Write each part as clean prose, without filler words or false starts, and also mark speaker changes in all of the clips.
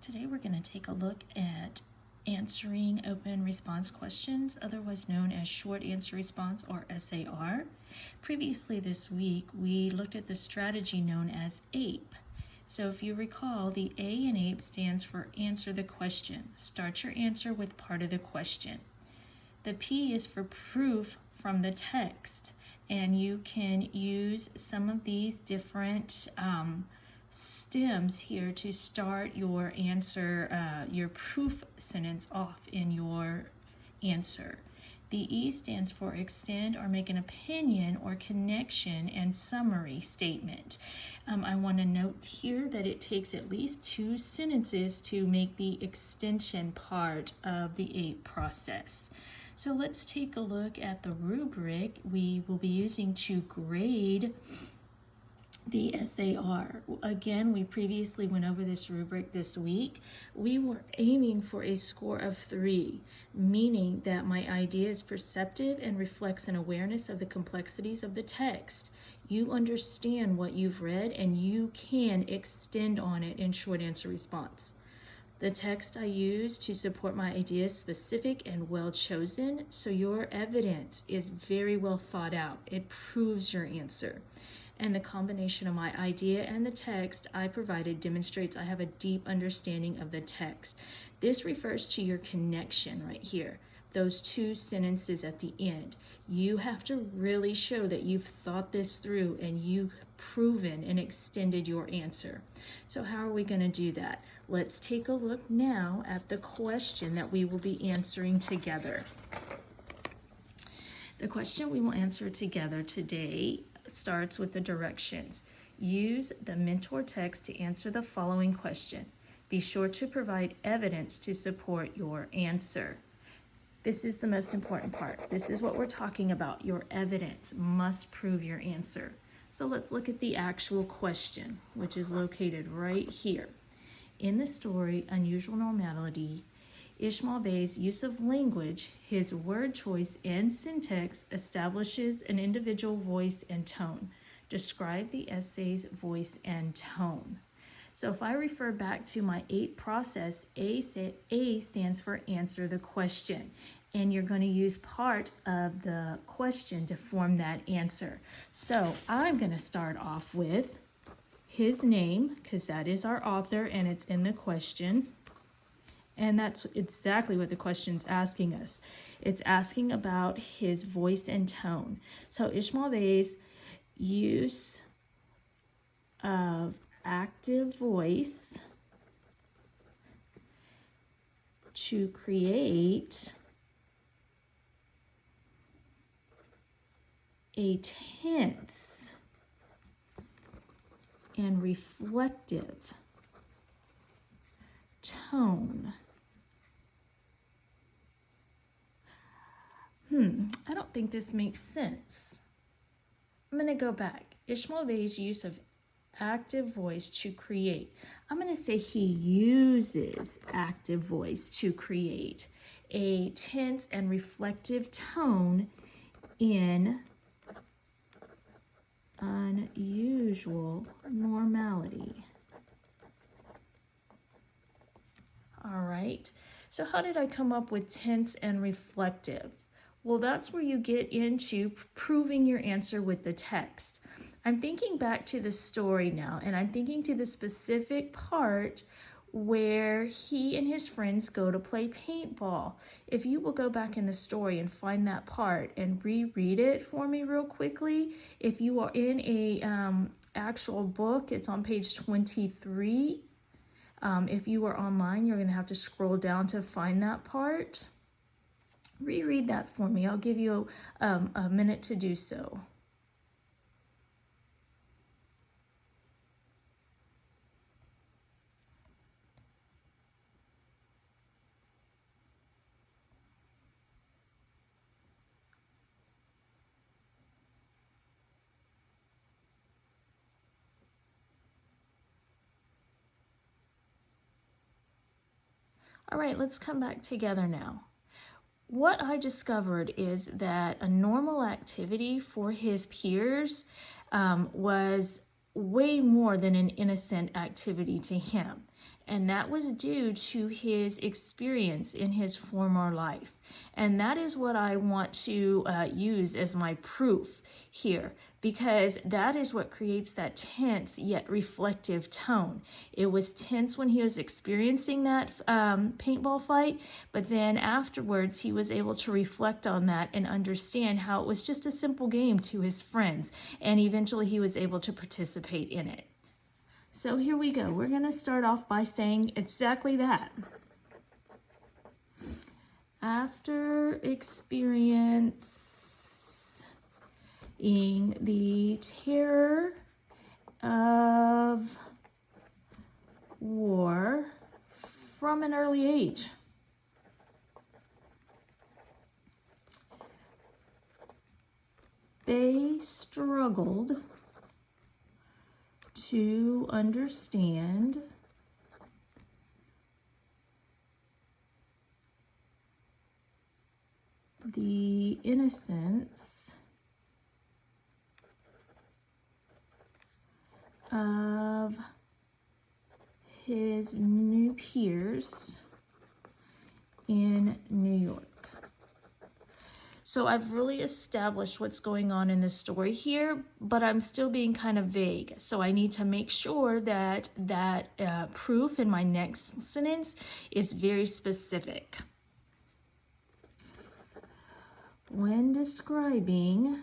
Speaker 1: Today we're going to take a look at answering open response questions, otherwise known as short answer response or SAR. Previously this week we looked at the strategy known as APE. So if you recall, the A in APE stands for answer the question. Start your answer with part of the question. The P is for proof from the text, and you can use some of these different stems here to start your answer, your proof sentence off in your answer. The E stands for extend or make an opinion or connection and summary statement. I want to note here that it takes at least 2 sentences to make the extension part of the APE process. So let's take a look at the rubric we will be using to grade the SAR. Again, we previously went over this rubric this week. We were aiming for a score of 3, meaning that my idea is perceptive and reflects an awareness of the complexities of the text. You understand what you've read and you can extend on it in short answer response. The text I use to support my idea is specific and well chosen, so your evidence is very well thought out. It proves your answer. And the combination of my idea and the text I provided demonstrates I have a deep understanding of the text. This refers to your connection right here, those 2 sentences at the end. You have to really show that you've thought this through and you've proven and extended your answer. So how are we going to do that? Let's take a look now at the question that we will be answering together. The question we will answer together today starts with the directions. Use the mentor text to answer the following question. Be sure to provide evidence to support your answer. This is the most important part. This is what we're talking about. Your evidence must prove your answer. So let's look at the actual question, which is located right here. In the story, Unusual Normality, Ishmael Bey's use of language, his word choice, and syntax establishes an individual voice and tone. Describe the essay's voice and tone. So if I refer back to my APE process, A stands for answer the question. And you're going to use part of the question to form that answer. So I'm going to start off with his name, because that is our author and it's in the question. And that's exactly what the question's asking us. It's asking about his voice and tone. So Ishmael Bey's use of active voice to create a tense and reflective tone. I don't think this makes sense. I'm going to go back. Ishmael Bey's use of active voice to create. I'm going to say he uses active voice to create a tense and reflective tone in Unusual Normality. All right, so how did I come up with tense and reflective? Well, that's where you get into proving your answer with the text. I'm thinking back to the story now, and I'm thinking to the specific part where he and his friends go to play paintball. If you will go back in the story and find that part and reread it for me real quickly. If you are in a actual book, it's on page 23. If you are online, you're going to have to scroll down to find that part. Reread that for me. I'll give you a minute to do so. All right, let's come back together now. What I discovered is that a normal activity for his peers was way more than an innocent activity to him. And that was due to his experience in his former life. And that is what I want to use as my proof here, because that is what creates that tense yet reflective tone. It was tense when he was experiencing that paintball fight, but then afterwards he was able to reflect on that and understand how it was just a simple game to his friends, and eventually he was able to participate in it. So here we go. We're going to start off by saying exactly that. After experiencing the terror of war from an early age, they struggled to understand the innocence of his new peers in New York. So I've really established what's going on in the story here, but I'm still being kind of vague. So I need to make sure that that proof in my next sentence is very specific. When describing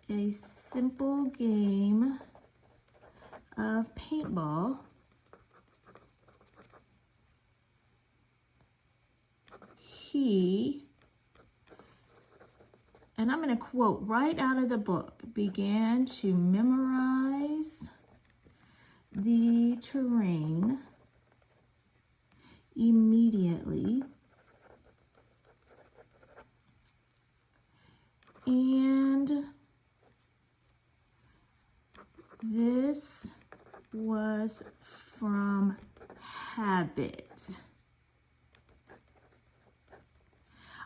Speaker 1: a simple game of paintball, he, and I'm going to quote right out of the book, began to memorize the terrain immediately, and this was from habit.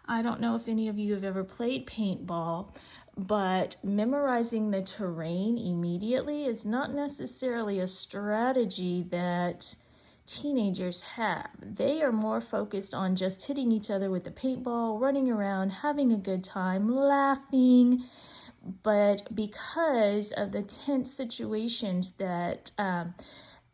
Speaker 1: I don't know if any of you have ever played paintball, but memorizing the terrain immediately is not necessarily a strategy that teenagers have. They are more focused on just hitting each other with the paintball, running around, having a good time, laughing. But because of the tense situations that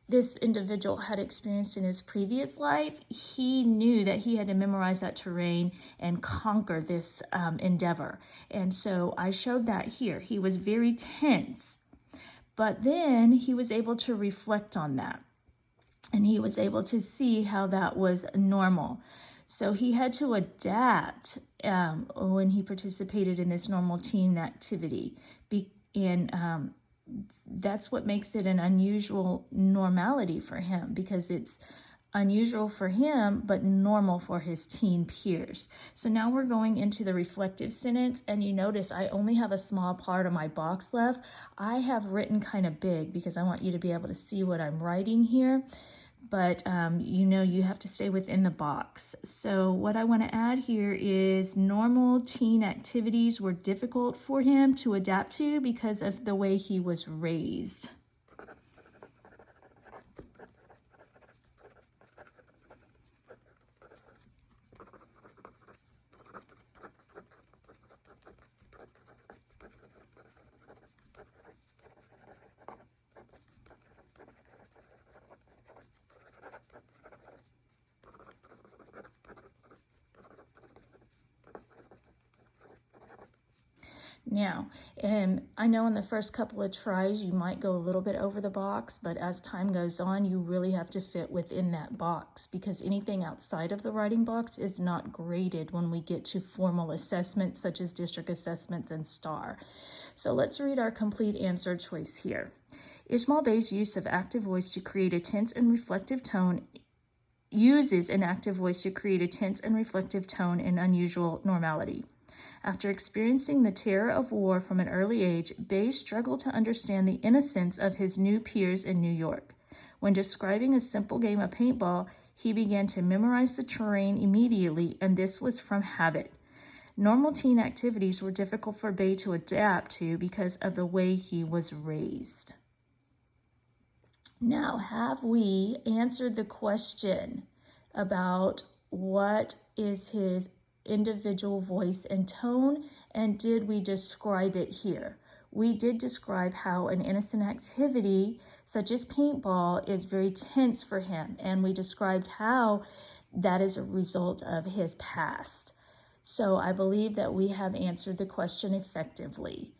Speaker 1: this individual had experienced in his previous life, he knew that he had to memorize that terrain and conquer this endeavor. And so I showed that here. He was very tense, but then he was able to reflect on that, and he was able to see how that was normal. So he had to adapt when he participated in this normal teen activity. That's what makes it an unusual normality for him, because it's unusual for him, but normal for his teen peers. So now we're going into the reflective sentence, and you notice I only have a small part of my box left. I have written kind of big because I want you to be able to see what I'm writing here. But you have to stay within the box. So what I want to add here is normal teen activities were difficult for him to adapt to because of the way he was raised. Now, I know in the first couple of tries you might go a little bit over the box, but as time goes on, you really have to fit within that box, because anything outside of the writing box is not graded when we get to formal assessments such as district assessments and SAR. So let's read our complete answer choice here. Ishmael Bey's use of active voice to create a tense and reflective tone uses an active voice to create a tense and reflective tone in unusual normality. After experiencing the terror of war from an early age, Bey struggled to understand the innocence of his new peers in New York. When describing a simple game of paintball, he began to memorize the terrain immediately, and this was from habit. Normal teen activities were difficult for Bay to adapt to because of the way he was raised. Now, have we answered the question about what is his individual voice and tone, and did we describe it here? We did describe how an innocent activity such as paintball is very tense for him, and we described how that is a result of his past. So I believe that we have answered the question effectively.